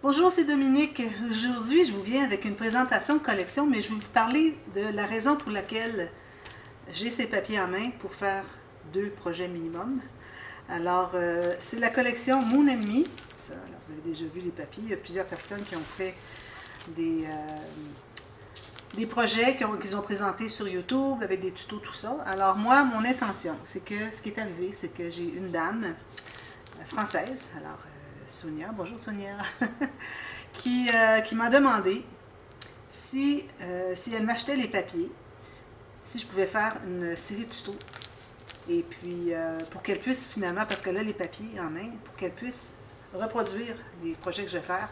Bonjour, c'est Dominique. Aujourd'hui, je vous viens avec une présentation de collection, mais je vais vous parler de la raison pour laquelle j'ai ces papiers en main pour faire 2 projets minimum. Alors, c'est la collection Moon & Me. Ça, alors, vous avez déjà vu les papiers. Il y a plusieurs personnes qui ont fait des projets qu'ils ont présentés sur YouTube avec des tutos, tout ça. Alors, moi, mon intention, c'est que ce qui est arrivé, c'est que j'ai une dame française, alors Sonia, bonjour Sonia, qui m'a demandé si elle m'achetait les papiers, si je pouvais faire une série de tutos. Et puis, pour qu'elle puisse finalement, parce qu'elle a les papiers en main, pour qu'elle puisse reproduire les projets que je vais faire.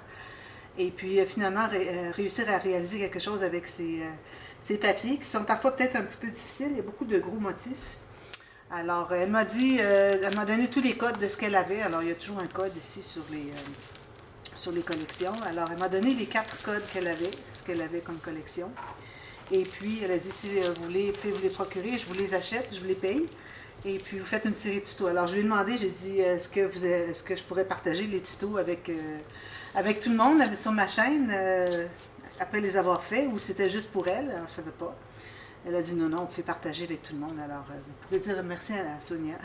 Et puis, finalement, réussir à réaliser quelque chose avec ces papiers qui sont parfois peut-être un petit peu difficiles. Il y a beaucoup de gros motifs. Alors, elle m'a donné tous les codes de ce qu'elle avait. Alors, il y a toujours un code ici sur les collections. Alors, elle m'a donné les 4 codes qu'elle avait, ce qu'elle avait comme collection. Et puis, elle a dit, si vous pouvez vous les procurer, je vous les achète, je vous les paye. Et puis, vous faites une série de tutos. Alors, je lui ai demandé, j'ai dit, est-ce que je pourrais partager les tutos avec tout le monde sur ma chaîne, après les avoir faits, ou c'était juste pour elle, alors, je ne savais pas. Elle a dit non, on fait partager avec tout le monde. Alors, vous pouvez dire merci à Sonia,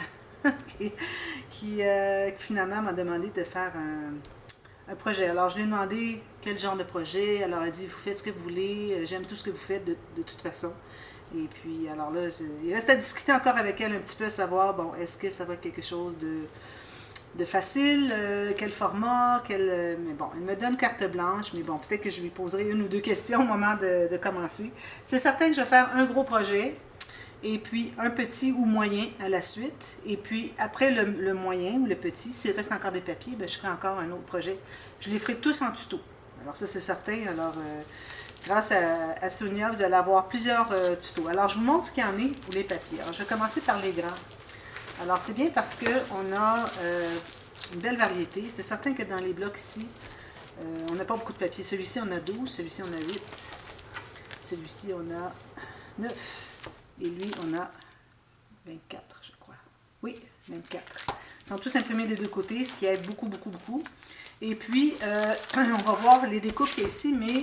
qui finalement m'a demandé de faire un projet. Alors, je lui ai demandé quel genre de projet. Alors, elle a dit, vous faites ce que vous voulez, j'aime tout ce que vous faites de toute façon. Et puis, alors là, il reste à discuter encore avec elle un petit peu, à savoir, bon, est-ce que ça va être quelque chose de facile, quel format, mais bon, elle me donne carte blanche, mais bon, peut-être que je lui poserai 1 ou 2 questions au moment de commencer. C'est certain que je vais faire un gros projet, et puis un petit ou moyen à la suite, et puis après le moyen ou le petit, s'il reste encore des papiers, bien, je ferai encore un autre projet. Je les ferai tous en tuto. Alors ça, c'est certain. Alors, grâce à Sonia, vous allez avoir plusieurs tutos. Alors, je vous montre ce qu'il y en est pour les papiers. Alors, je vais commencer par les grands. Alors, c'est bien parce qu'on a une belle variété. C'est certain que dans les blocs ici, on n'a pas beaucoup de papier. Celui-ci, on a 12. Celui-ci, on a 8. Celui-ci, on a 9. Et lui, on a 24, je crois. Oui, 24. Ils sont tous imprimés des 2 côtés, ce qui aide beaucoup, beaucoup, beaucoup. Et puis, on va voir les découpes qu'il y a ici, mais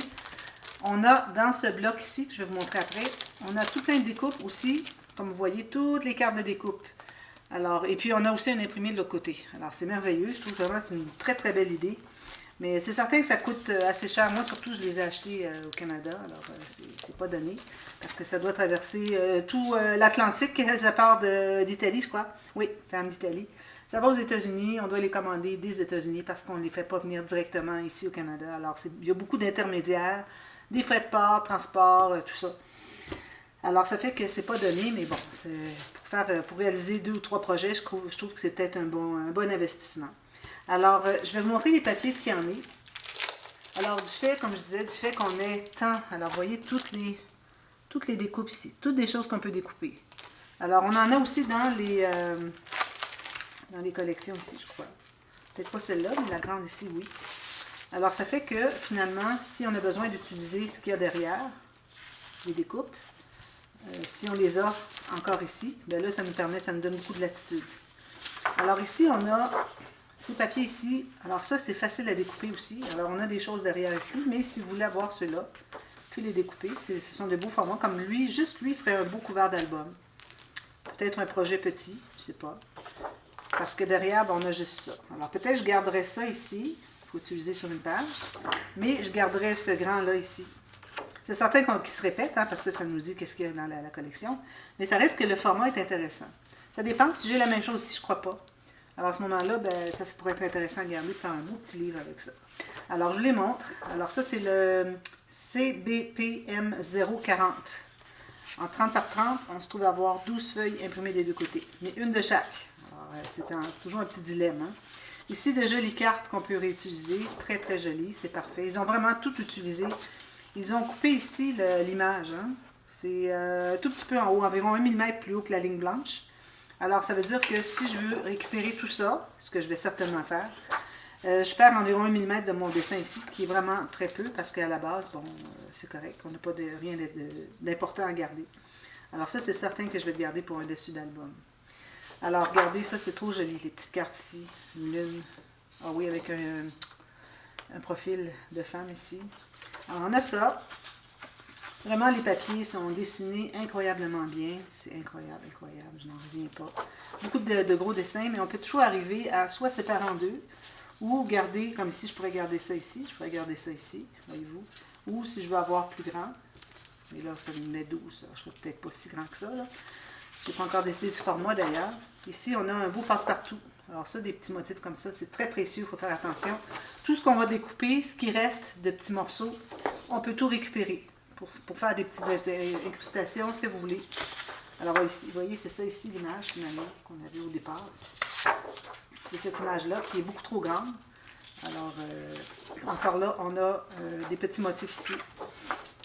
on a dans ce bloc ici, que je vais vous montrer après, on a tout plein de découpes aussi. Comme vous voyez, toutes les cartes de découpe. Alors, et puis, on a aussi un imprimé de l'autre côté. Alors, c'est merveilleux. Je trouve vraiment que c'est une très, très belle idée. Mais c'est certain que ça coûte assez cher. Moi, surtout, je les ai achetés au Canada. Alors, c'est pas donné. Parce que ça doit traverser tout l'Atlantique. Ça part d'Italie, je crois. Oui, femme d'Italie. Ça va aux États-Unis. On doit les commander des États-Unis parce qu'on ne les fait pas venir directement ici au Canada. Alors, il y a beaucoup d'intermédiaires, des frais de port, transport, tout ça. Alors, ça fait que c'est pas donné, mais bon, pour réaliser 2 ou 3 projets, je trouve que c'est peut-être un bon investissement. Alors, je vais vous montrer les papiers, ce qu'il y en est. Alors, comme je disais, du fait qu'on ait tant, alors vous voyez toutes les découpes ici, toutes des choses qu'on peut découper. Alors, on en a aussi dans les collections ici, je crois. Peut-être pas celle-là, mais la grande ici, oui. Alors, ça fait que, finalement, si on a besoin d'utiliser ce qu'il y a derrière, les découpes, si on les a encore ici, bien là, ça nous donne beaucoup de latitude. Alors ici, on a ces papiers ici. Alors ça, c'est facile à découper aussi. Alors on a des choses derrière ici, mais si vous voulez avoir ceux-là, puis les découper, ce sont de beaux formats, comme lui, juste lui ferait un beau couvert d'album. Peut-être un projet petit, je ne sais pas. Parce que derrière, on a juste ça. Alors peut-être je garderai ça ici, il faut utiliser sur une page, mais je garderai ce grand-là ici. C'est certain qu'il se répète, hein, parce que ça nous dit qu'est-ce qu'il y a dans la collection. Mais ça reste que le format est intéressant. Ça dépend. Si j'ai la même chose ici, je ne crois pas. Alors à ce moment-là, ben, ça pourrait être intéressant à garder, de faire un beau petit livre avec ça. Alors je vous les montre. Alors ça, c'est le CBPM 040. En 30 par 30, on se trouve à avoir 12 feuilles imprimées des 2 côtés. Mais une de chaque. Alors c'est toujours un petit dilemme. Hein. Ici, déjà, les cartes qu'on peut réutiliser. Très, très jolies. C'est parfait. Ils ont vraiment tout utilisé. Ils ont coupé ici l'image. Hein. C'est tout petit peu en haut, environ 1 mm plus haut que la ligne blanche. Alors, ça veut dire que si je veux récupérer tout ça, ce que je vais certainement faire, je perds environ 1 mm de mon dessin ici, qui est vraiment très peu, parce qu'à la base, bon, c'est correct. On n'a pas rien d'important à garder. Alors ça, c'est certain que je vais le garder pour un dessus d'album. Alors, regardez, ça, c'est trop joli, les petites cartes ici. Une lune. Ah oui, avec un profil de femme ici. Alors, on a ça. Vraiment, les papiers sont dessinés incroyablement bien. C'est incroyable, incroyable. Je n'en reviens pas. Beaucoup de gros dessins, mais on peut toujours arriver à soit séparer en deux, ou garder, comme ici, je pourrais garder ça ici, je pourrais garder ça ici, voyez-vous. Ou si je veux avoir plus grand, mais là, ça me met 12, je ne serais peut-être pas si grand que ça. Je n'ai pas encore décidé du format d'ailleurs. Ici, on a un beau passe-partout. Alors ça, des petits motifs comme ça, c'est très précieux, il faut faire attention. Tout ce qu'on va découper, ce qui reste de petits morceaux, on peut tout récupérer pour faire des petites incrustations, ce que vous voulez. Alors ici, vous voyez, c'est ça ici l'image finalement qu'on avait au départ. C'est cette image-là qui est beaucoup trop grande. Alors, encore là, on a des petits motifs ici.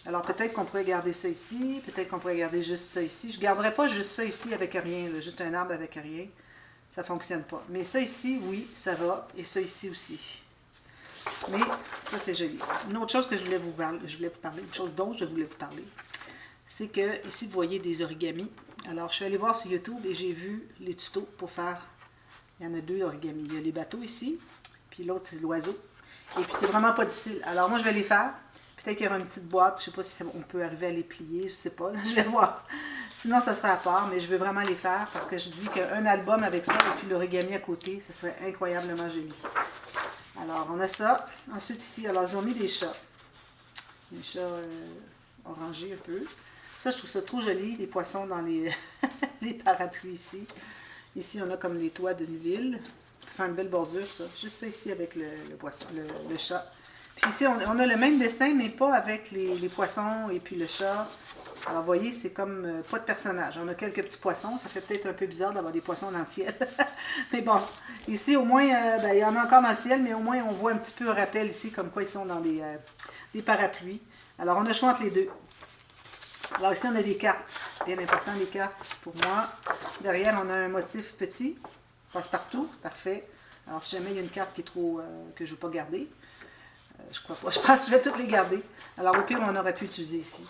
Alors, peut-être qu'on pourrait garder ça ici, peut-être qu'on pourrait garder juste ça ici. Je ne garderais pas juste ça ici avec rien, là, juste un arbre avec rien. Ça ne fonctionne pas. Mais ça ici, oui, ça va. Et ça ici aussi. Mais ça, c'est joli. Une autre chose que je voulais vous parler, une chose dont je voulais vous parler, c'est que ici, vous voyez des origamis. Alors, je suis allée voir sur YouTube et j'ai vu les tutos pour faire... Il y en a deux origamis. Il y a les bateaux ici, puis l'autre, c'est l'oiseau. Et puis, c'est vraiment pas difficile. Alors, moi, je vais les faire. Peut-être qu'il y aura une petite boîte. Je ne sais pas si on peut arriver à les plier. Je ne sais pas. Là, je vais voir. Sinon, ça sera à part. Mais je veux vraiment les faire parce que je dis qu'un album avec ça et puis l'origami à côté, ça serait incroyablement joli. Alors, on a ça. Ensuite, ici, alors, ils ont mis des chats. Des chats orangés un peu. Ça, je trouve ça trop joli. Les poissons dans les, les parapluies ici. Ici, on a comme les toits d'une ville. Faire une belle bordure, ça. Juste ça ici avec le poisson, le chat. Puis ici, on a le même dessin, mais pas avec les poissons et puis le chat. Alors, vous voyez, c'est comme pas de personnage. On a quelques petits poissons. Ça fait peut-être un peu bizarre d'avoir des poissons dans le ciel. Mais bon, ici, au moins, il y en a encore dans le ciel, mais au moins, on voit un petit peu un rappel ici, comme quoi ils sont dans des parapluies. Alors, on a choisi entre les deux. Alors, ici, on a des cartes. Bien important, les cartes, pour moi. Derrière, on a un motif petit. Passe-partout. Parfait. Alors, si jamais il y a une carte qui est trop... que je ne veux pas garder, je crois pas. Je pense que je vais toutes les garder. Alors, au pire, on aurait pu utiliser ici.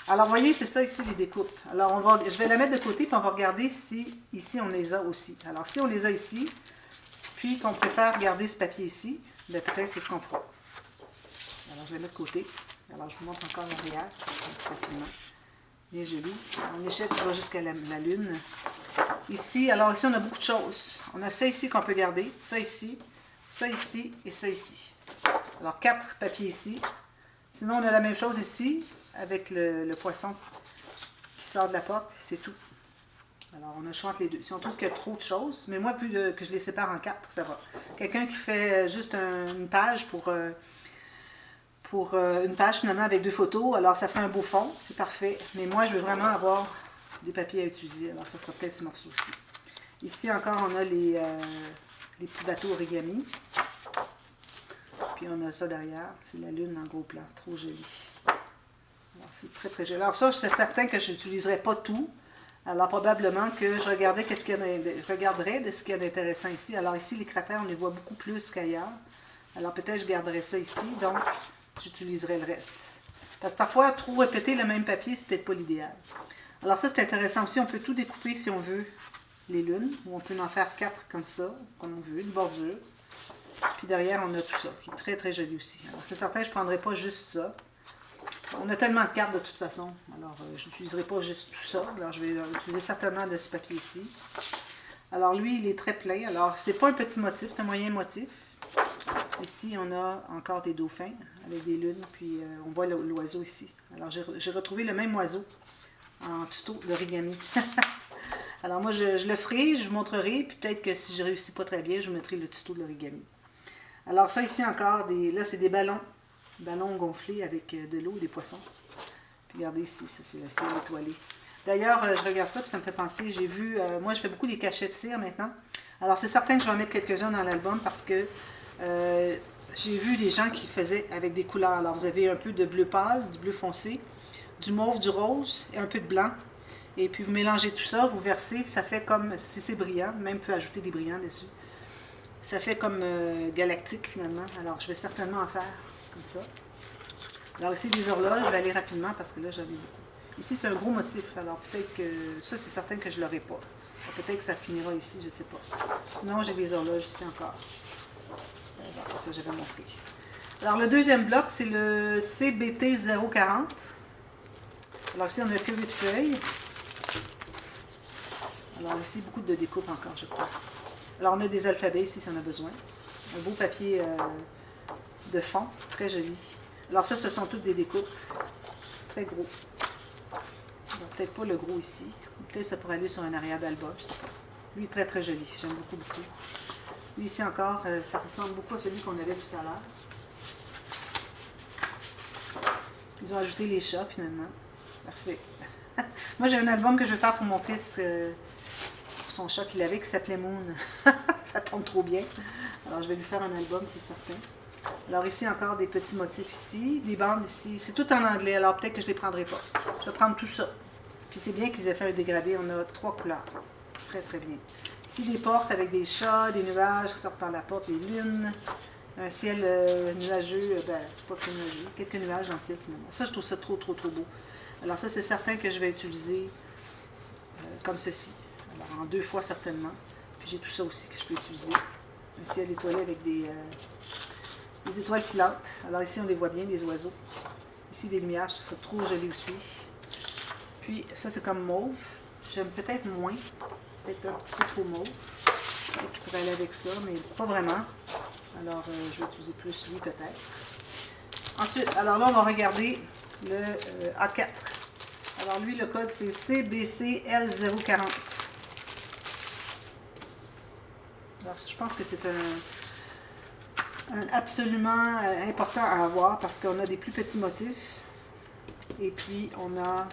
Alors, vous voyez, c'est ça ici, les découpes. Alors, je vais la mettre de côté, puis on va regarder si ici, on les a aussi. Alors, si on les a ici, puis qu'on préfère garder ce papier ici, bien, peut-être c'est ce qu'on fera. Alors, je vais mettre de côté. Alors, je vous montre encore l'arrière, rapidement. Bien joli. En échelle qui va jusqu'à la lune. Ici, alors ici, on a beaucoup de choses. On a ça ici qu'on peut garder, ça ici et ça ici. Alors, 4 papiers ici. Sinon, on a la même chose ici, avec le poisson qui sort de la porte, c'est tout. Alors, on a le choix entre les deux. Si on trouve qu'il y a trop de choses, mais moi, vu que je les sépare en 4, ça va. Quelqu'un qui fait juste une page pour une page finalement avec 2 photos, alors ça fait un beau fond, c'est parfait. Mais moi, je veux vraiment avoir des papiers à utiliser, alors ça sera peut-être ce morceau aussi. Ici encore, on a les petits bateaux origami. Puis on a ça derrière, c'est la lune en gros plan, trop joli. Alors c'est très très joli. Alors ça, c'est certain que je n'utiliserai pas tout. Alors probablement que je regarderai de ce qu'il y a d'intéressant ici. Alors ici, les cratères, on les voit beaucoup plus qu'ailleurs. Alors peut-être je garderai ça ici, donc j'utiliserai le reste. Parce que parfois, trop répéter le même papier, c'est peut-être pas l'idéal. Alors ça, c'est intéressant aussi. On peut tout découper si on veut les lunes. Ou on peut en faire 4 comme ça, comme on veut, une bordure. Puis derrière, on a tout ça, qui est très très joli aussi. Alors c'est certain, je ne prendrai pas juste ça. On a tellement de cartes de toute façon. Alors je n'utiliserai pas juste tout ça. Alors je vais utiliser certainement de ce papier ici. Alors lui, il est très plein. Alors c'est pas un petit motif, c'est un moyen motif. Ici, on a encore des dauphins avec des lunes, puis on voit l'oiseau ici. Alors, j'ai retrouvé le même oiseau en tuto d'origami. Alors, moi, je le ferai, je vous montrerai, puis peut-être que si je ne réussis pas très bien, je vous mettrai le tuto de l'origami. Alors, ça ici encore, là, c'est des ballons gonflés avec de l'eau et des poissons. Puis regardez ici, ça, c'est le ciel étoilé. D'ailleurs, je regarde ça, puis ça me fait penser, j'ai vu, moi, je fais beaucoup des cachets de cire maintenant. Alors, c'est certain que je vais en mettre quelques-uns dans l'album parce que j'ai vu des gens qui faisaient avec des couleurs. Alors, vous avez un peu de bleu pâle, du bleu foncé, du mauve, du rose et un peu de blanc. Et puis, vous mélangez tout ça, vous versez, ça fait comme, si c'est brillant, même vous pouvez ajouter des brillants dessus. Ça fait comme galactique, finalement. Alors, je vais certainement en faire comme ça. Alors, ici, des horloges, je vais aller rapidement parce que là, j'en ai beaucoup. Ici, c'est un gros motif. Alors, peut-être que ça, c'est certain que je ne l'aurai pas. Peut-être que ça finira ici, je ne sais pas. Sinon, j'ai des horloges ici encore. C'est ça que j'avais montré. Alors le deuxième bloc, c'est le CBT 040. Alors ici, on a que 8 feuilles. Alors ici, beaucoup de découpes encore, je crois. Alors on a des alphabets ici, si on a besoin. Un beau papier de fond, très joli. Alors ça, ce sont toutes des découpes. Très gros. Peut-être pas le gros ici. Peut-être ça pourrait aller sur un arrière d'album, je sais pas. Lui, très très joli. J'aime beaucoup, beaucoup. Lui ici encore, ça ressemble beaucoup à celui qu'on avait tout à l'heure. Ils ont ajouté les chats finalement. Parfait. Moi, j'ai un album que je vais faire pour mon fils, pour son chat qu'il avait, qui s'appelait Moon. Ça tombe trop bien. Alors, je vais lui faire un album, c'est certain. Alors, ici, encore des petits motifs ici, des bandes ici. C'est tout en anglais, alors peut-être que je ne les prendrai pas. Je vais prendre tout ça. Puis, c'est bien qu'ils aient fait un dégradé. On a 3 couleurs. Très, très bien. Ici, des portes avec des chats, des nuages qui sortent par la porte, des lunes. Un ciel nuageux, c'est pas très nuageux, quelques nuages dans le ciel finalement. Ça, je trouve ça trop, trop, trop beau. Alors ça, c'est certain que je vais utiliser comme ceci. Alors en 2 fois certainement. Puis j'ai tout ça aussi que je peux utiliser. Un ciel étoilé avec des étoiles filantes. Alors ici, on les voit bien, les oiseaux. Ici, des lumières, je trouve ça trop joli aussi. Puis ça, c'est comme mauve. J'aime peut-être moins. Peut-être un petit peu trop mauve. Qui pourrait aller avec ça, mais pas vraiment. Alors, je vais utiliser plus lui, peut-être. Ensuite, alors là, on va regarder le A4. Alors, lui, le code, c'est CBCL040. Alors, je pense que c'est un absolument important à avoir parce qu'on a des plus petits motifs. Et puis, on a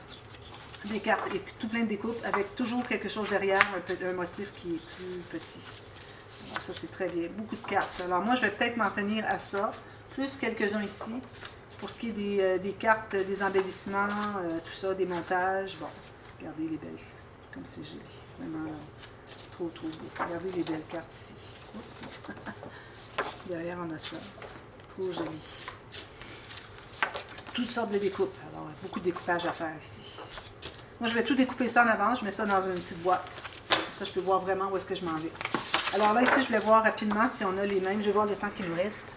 des cartes et tout plein de découpes avec toujours quelque chose derrière, un motif qui est plus petit. Alors ça, c'est très bien. Beaucoup de cartes. Alors moi, je vais peut-être m'en tenir à ça, plus quelques-uns ici, pour ce qui est des cartes, des embellissements, tout ça, des montages. Bon, regardez les belles, comme c'est joli. Vraiment trop, trop beau. Regardez les belles cartes ici. Oups. Derrière, on a ça. Trop joli. Toutes sortes de découpes. Alors, beaucoup de découpage à faire ici. Moi, je vais tout découper ça en avant. Je mets ça dans une petite boîte. Comme ça, je peux voir vraiment où est-ce que je m'en vais. Alors là, ici, je vais voir rapidement si on a les mêmes. Je vais voir le temps qu'il nous reste.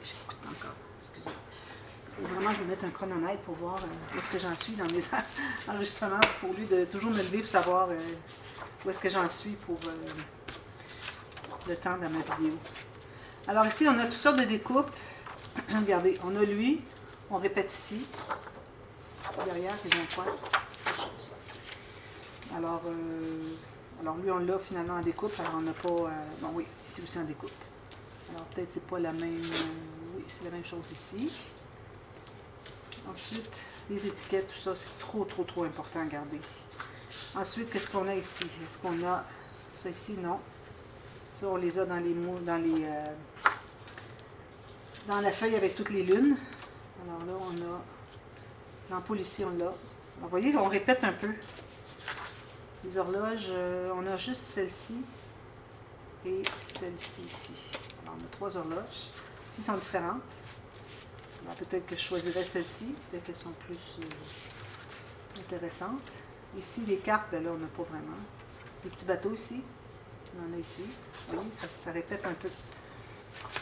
J'ai beaucoup de temps encore. Excusez. Et vraiment, je vais mettre un chronomètre pour voir où est-ce que j'en suis dans mes enregistrements, pour lui de toujours me lever pour savoir où est-ce que j'en suis pour le temps dans ma vidéo. Alors ici, on a toutes sortes de découpes. Regardez, on a lui. On répète ici. Derrière, ils ont quoi? Quelque chose. Alors lui, on l'a finalement en découpe. Alors, on n'a pas... bon, oui, ici aussi en découpe. Alors, peut-être c'est pas la même... oui, c'est la même chose ici. Ensuite, les étiquettes, tout ça, c'est trop, trop, trop important à garder. Ensuite, qu'est-ce qu'on a ici? Est-ce qu'on a... ça ici, non. Ça, on les a dans les mots, dans la feuille avec toutes les lunes. Alors là, on a... l'ampoule ici, on l'a. Alors, vous voyez, on répète un peu. Les horloges, on a juste celle-ci et celle-ci ici. Alors, on a 3 horloges. Ici, sont différentes. Alors, peut-être que je choisirais celle-ci. Peut-être qu'elles sont plus intéressantes. Ici, les cartes, ben là, on n'a pas vraiment. Les petits bateaux ici. On en a ici. Vous voyez, ça répète un peu.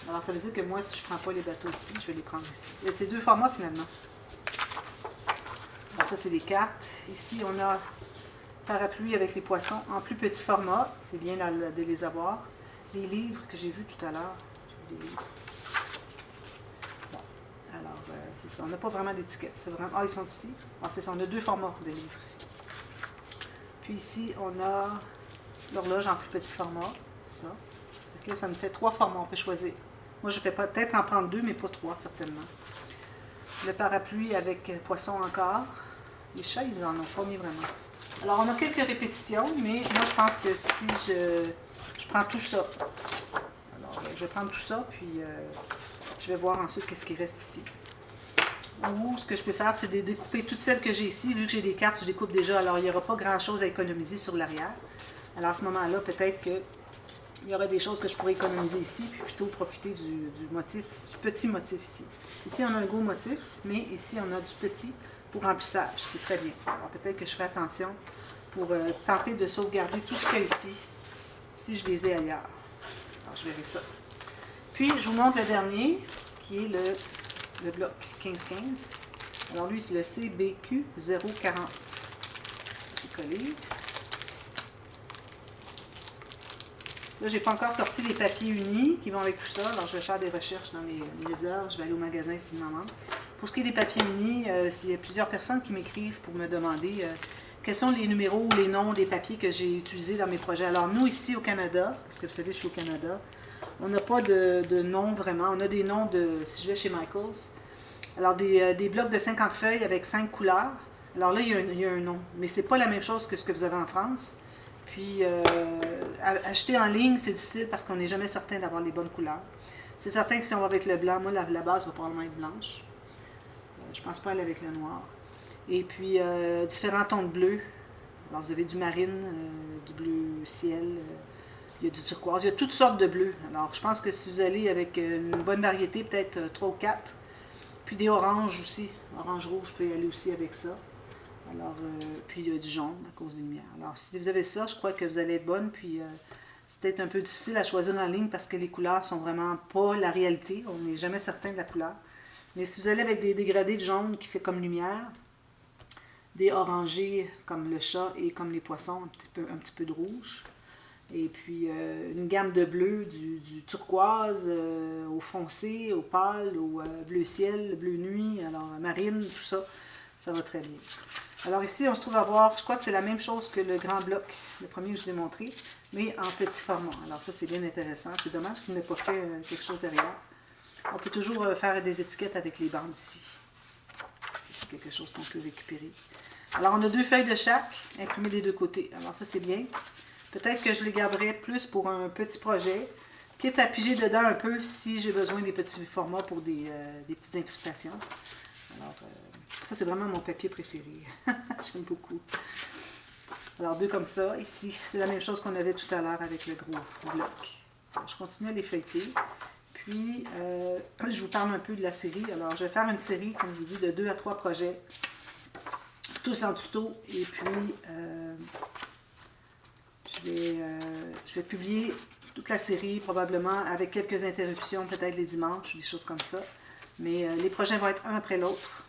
Alors, ça veut dire que moi, si je ne prends pas les bateaux ici, je vais les prendre ici. Et c'est 2 formats, finalement. Alors, ça, c'est des cartes. Ici, on a parapluie avec les poissons en plus petit format. C'est bien de les avoir. Les livres que j'ai vus tout à l'heure. J'ai vu des livres. Bon, alors, c'est ça. On n'a pas vraiment d'étiquette. C'est vraiment... ah, ils sont ici. Ah, c'est ça. On a 2 formats de livres ici. Puis ici, on a l'horloge en plus petit format. Ça. Donc là, ça me fait 3 formats. On peut choisir. Moi, je vais peut-être en prendre 2, mais pas 3, certainement. Le parapluie avec poisson encore. Les chats, ils n'en ont pas mis vraiment. Alors, on a quelques répétitions, mais moi, je pense que si je prends tout ça. Alors, je vais prendre tout ça, puis je vais voir ensuite qu'est-ce qui reste ici. Ou ce que je peux faire, c'est de découper toutes celles que j'ai ici. Vu que j'ai des cartes, je découpe déjà. Alors, il n'y aura pas grand-chose à économiser sur l'arrière. Alors, à ce moment-là, peut-être qu'il y aurait des choses que je pourrais économiser ici, puis plutôt profiter du petit motif ici. Ici, on a un gros motif, mais ici, on a du petit pour remplissage, ce qui est très bien. Alors, peut-être que je fais attention pour tenter de sauvegarder tout ce qu'il y a ici, si je les ai ailleurs. Alors, je verrai ça. Puis, je vous montre le dernier, qui est le bloc 1515. Alors, lui, c'est le CBQ 040. C'est collé. Là, j'ai pas encore sorti les papiers unis qui vont avec tout ça. Alors, je vais faire des recherches dans mes heures. Je vais aller au magasin s'il m'en manque. Pour ce qui est des papiers unis, il y a plusieurs personnes qui m'écrivent pour me demander quels sont les numéros ou les noms des papiers que j'ai utilisés dans mes projets. Alors, nous, ici au Canada, parce que vous savez, je suis au Canada, on n'a pas de nom vraiment. On a des noms de, si je vais chez Michaels, alors des blocs de 50 feuilles avec 5 couleurs. Alors là, il y a un nom. Mais c'est pas la même chose que ce que vous avez en France. Puis, acheter en ligne, c'est difficile parce qu'on n'est jamais certain d'avoir les bonnes couleurs. C'est certain que si on va avec le blanc, moi, la base va probablement être blanche. Je ne pense pas aller avec le noir. Et puis, différents tons de bleu. Alors, vous avez du marine, du bleu ciel, il y a du turquoise, il y a toutes sortes de bleus. Alors, je pense que si vous allez avec une bonne variété, peut-être 3 ou 4, puis des oranges aussi. Orange-rouge, vous pouvez aller aussi avec ça. Alors, puis il y a du jaune à cause des lumières. Alors, si vous avez ça, je crois que vous allez être bonne. Puis, c'est peut-être un peu difficile à choisir en ligne parce que les couleurs sont vraiment pas la réalité. On n'est jamais certain de la couleur. Mais si vous allez avec des dégradés de jaune qui fait comme lumière, des orangés comme le chat et comme les poissons, un petit peu de rouge. Et puis, une gamme de bleu, du turquoise au foncé, au pâle, au bleu ciel, bleu nuit, alors marine, tout ça, ça va très bien. Alors ici, on se trouve à voir, je crois que c'est la même chose que le grand bloc, le premier que je vous ai montré, mais en petit format. Alors ça, c'est bien intéressant. C'est dommage qu'il n'ait pas fait quelque chose derrière. On peut toujours faire des étiquettes avec les bandes ici. C'est quelque chose qu'on peut récupérer. Alors, on a 2 feuilles de chaque, imprimées des 2 côtés. Alors ça, c'est bien. Peut-être que je les garderai plus pour un petit projet, quitte à piger dedans un peu si j'ai besoin des petits formats pour des petites incrustations. Alors, ça, c'est vraiment mon papier préféré. J'aime beaucoup. Alors, 2 comme ça. Ici, c'est la même chose qu'on avait tout à l'heure avec le gros bloc. Alors, je continue à les feuilleter. Puis, je vous parle un peu de la série. Alors, je vais faire une série, comme je vous dis, de 2 à 3 projets. Tous en tuto. Et puis, je vais publier toute la série, probablement, avec quelques interruptions, peut-être les dimanches, des choses comme ça. Mais les projets vont être un après l'autre.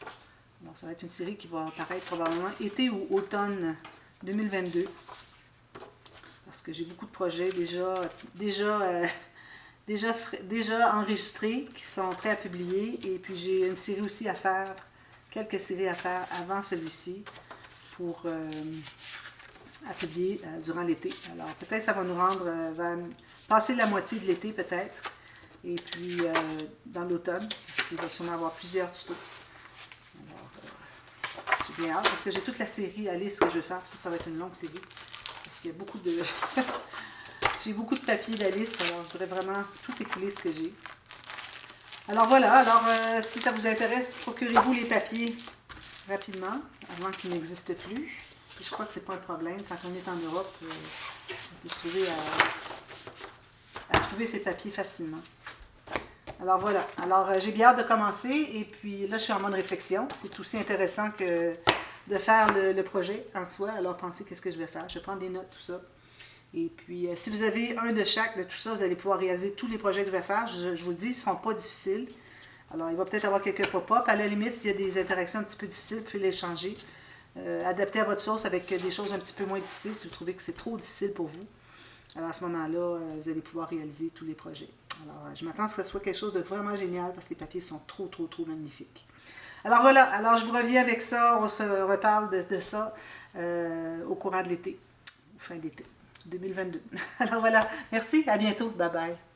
Alors, ça va être une série qui va apparaître probablement été ou automne 2022. Parce que j'ai beaucoup de projets déjà enregistrés qui sont prêts à publier. Et puis j'ai une série aussi à faire, quelques séries à faire avant celui-ci pour à publier durant l'été. Alors peut-être ça va nous rendre, va passer la moitié de l'été peut-être. Et puis dans l'automne, il va sûrement avoir plusieurs tutos. Alors j'ai bien hâte parce que j'ai toute la série Alice que je vais faire. Ça va être une longue série. Parce qu'il y a beaucoup de... j'ai beaucoup de papier d'Alice, alors je voudrais vraiment tout écouler ce que j'ai. Alors voilà, alors si ça vous intéresse, procurez-vous les papiers rapidement, avant qu'ils n'existent plus. Puis je crois que c'est pas un problème. Quand on est en Europe, on peut se trouver à trouver ces papiers facilement. Alors voilà, alors j'ai bien hâte de commencer, et puis là je suis en mode réflexion. C'est aussi intéressant que de faire le projet en soi. Alors pensez qu'est-ce que je vais faire. Je vais prendre des notes, tout ça. Et puis, si vous avez un de chaque de tout ça, vous allez pouvoir réaliser tous les projets que je vais faire. Je vous le dis, ils ne seront pas difficiles. Alors, il va peut-être avoir quelques pop-up. À la limite, s'il y a des interactions un petit peu difficiles, vous pouvez les changer. Adapter à votre sauce avec des choses un petit peu moins difficiles si vous trouvez que c'est trop difficile pour vous. Alors, à ce moment-là, vous allez pouvoir réaliser tous les projets. Alors, je m'attends à ce que ce soit quelque chose de vraiment génial parce que les papiers sont trop magnifiques. Alors voilà, alors je vous reviens avec ça. On se reparle de ça au courant de l'été, ou fin d'été 2022. Alors voilà, merci, à bientôt, bye bye.